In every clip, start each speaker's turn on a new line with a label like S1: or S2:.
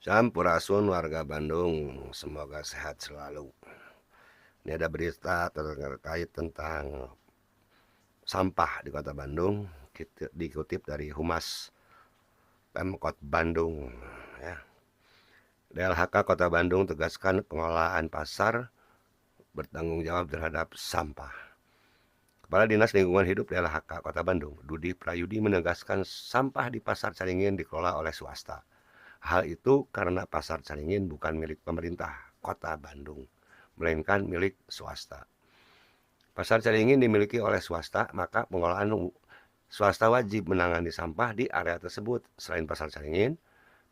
S1: Sampurasun warga Bandung, semoga sehat selalu. Ini ada berita terkait tentang sampah di Kota Bandung, dikutip dari Humas Pemkot Bandung. Ya. DLHK Kota Bandung tegaskan pengelolaan pasar bertanggung jawab terhadap sampah. Kepala Dinas Lingkungan Hidup DLHK Kota Bandung, Dudi Prayudi menegaskan sampah di Pasar Caringin dikelola oleh swasta. Hal itu karena Pasar Caringin bukan milik pemerintah Kota Bandung, melainkan milik swasta. Pasar Caringin dimiliki oleh swasta, maka pengelolaan swasta wajib menangani sampah di area tersebut. Selain Pasar Caringin,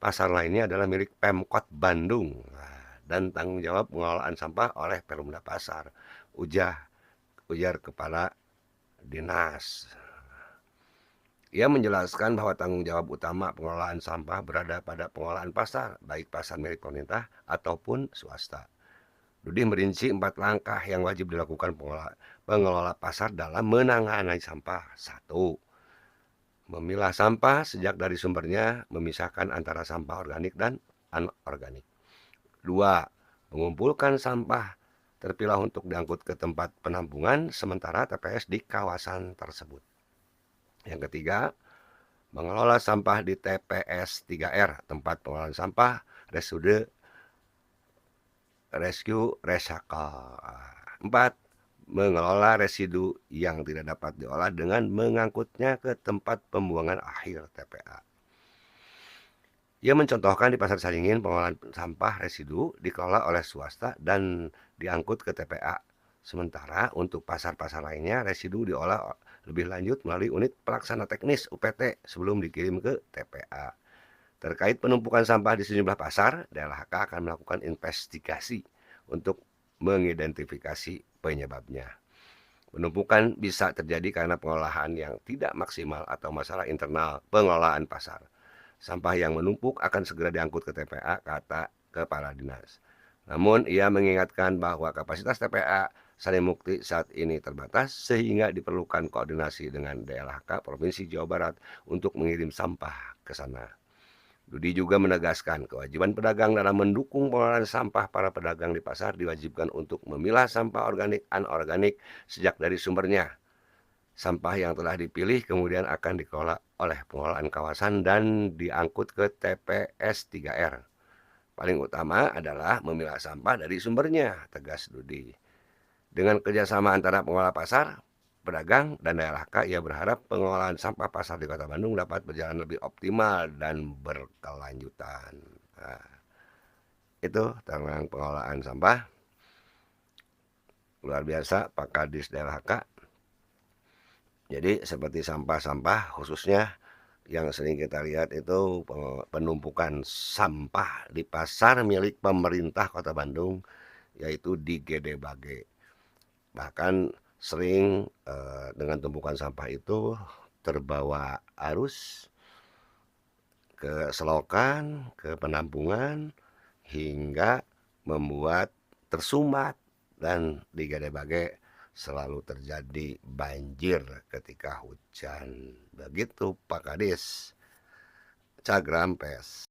S1: pasar lainnya adalah milik Pemkot Bandung dan tanggung jawab pengelolaan sampah oleh Perumda Pasar. Ujar Kepala Dinas. Ia menjelaskan bahwa tanggung jawab utama pengelolaan sampah berada pada pengelolaan pasar, baik pasar milik pemerintah ataupun swasta. Dudi merinci 4 langkah yang wajib dilakukan pengelola pasar dalam menangani sampah. 1. Memilah sampah sejak dari sumbernya, memisahkan antara sampah organik dan anorganik. 2. Mengumpulkan sampah terpilah untuk diangkut ke tempat penampungan sementara TPS di kawasan tersebut. Yang ketiga, mengelola sampah di TPS 3R, tempat pengolahan sampah, rescue, recycle. 4. Mengelola residu yang tidak dapat diolah dengan mengangkutnya ke tempat pembuangan akhir TPA. Ia mencontohkan di Pasar Caringin pengolahan sampah residu dikelola oleh swasta dan diangkut ke TPA. Sementara untuk pasar-pasar lainnya residu diolah lebih lanjut melalui unit pelaksana teknis UPT sebelum dikirim ke TPA. Terkait penumpukan sampah di sejumlah pasar, DLHK akan melakukan investigasi untuk mengidentifikasi penyebabnya. Penumpukan bisa terjadi karena pengolahan yang tidak maksimal atau masalah internal pengelolaan pasar. Sampah yang menumpuk akan segera diangkut ke TPA, kata Kepala Dinas. Namun, ia mengingatkan bahwa kapasitas TPA Sarimukti saat ini terbatas sehingga diperlukan koordinasi dengan DLHK Provinsi Jawa Barat untuk mengirim sampah ke sana. Dudi juga menegaskan kewajiban pedagang dalam mendukung pengelolaan sampah. Para pedagang di pasar diwajibkan untuk memilah sampah organik anorganik sejak dari sumbernya. Sampah yang telah dipilih kemudian akan dikelola oleh pengelolaan kawasan dan diangkut ke TPS 3R. Paling utama adalah memilah sampah dari sumbernya, tegas Dudi. Dengan kerjasama antara pengelola pasar, pedagang, dan DLHK, ia berharap pengelolaan sampah pasar di Kota Bandung dapat berjalan lebih optimal dan berkelanjutan. Nah, itu tentang pengelolaan sampah. Luar biasa Pak Kadis DLHK. Jadi seperti sampah-sampah khususnya yang sering kita lihat itu penumpukan sampah di pasar milik pemerintah Kota Bandung, yaitu di Gede Bage. Bahkan sering dengan tumpukan sampah itu terbawa arus ke selokan, ke penampungan, hingga membuat tersumbat dan di Gede Bage selalu terjadi banjir ketika hujan. Begitu Pak Kadis. Cagram Pes.